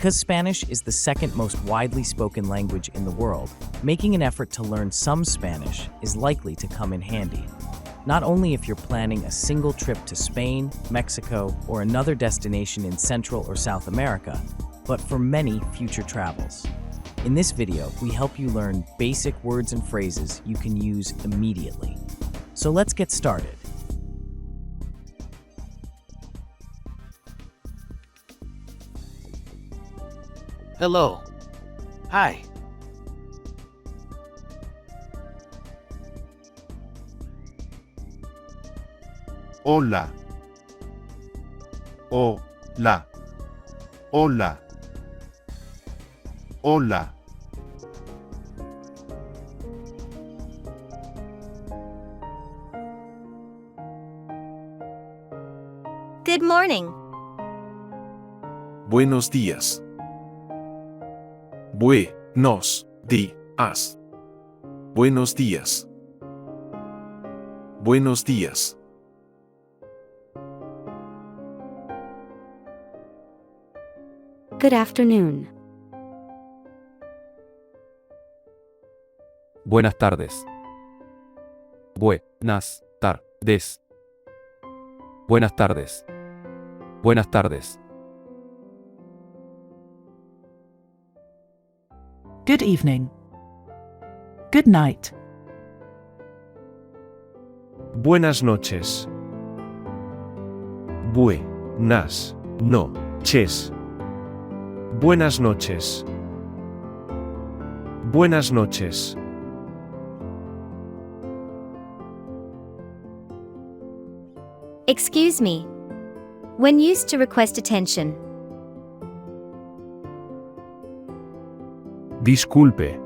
Because Spanish is the second most widely spoken language in the world, making an effort to learn some Spanish is likely to come in handy. Not only if you're planning a single trip to Spain, Mexico, or another destination in Central or South America, but for many future travels. In this video, we help you learn basic words and phrases you can use immediately. So let's get started. Hello. Hi. Hola. Hola. Hola. Hola. Good morning. Buenos días. Buenos días. Buenos días. Buenos días. Good afternoon. Buenas tardes. Buenas tardes. Buenas tardes. Buenas tardes. Good evening. Good night. Buenas noches. Buenas noches. Buenas noches. Buenas noches. Excuse me. When used to request attention. Disculpe.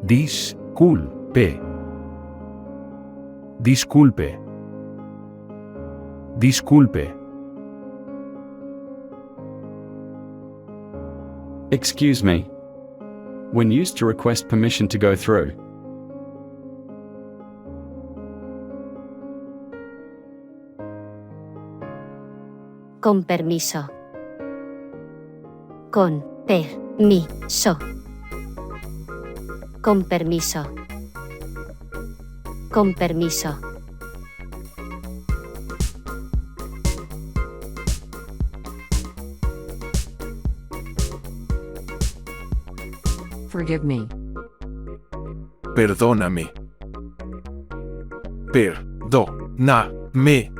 Disculpe. Disculpe. Disculpe. Excuse me. When used to request permission to go through. Con permiso. Con permiso. Con permiso. Con permiso. Forgive me. Perdóname. Perdóname.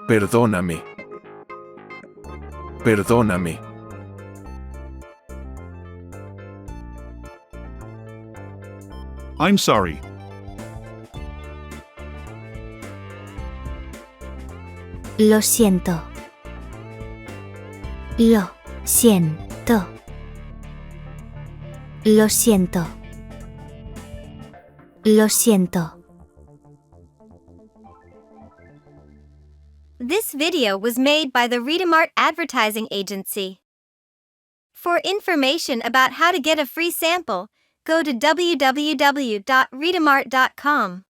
Perdóname. Perdóname. I'm sorry. Lo siento. Lo siento. Lo siento. Lo siento. This video was made by the Retomart advertising agency. For information about how to get a free sample, go to www.retomart.com.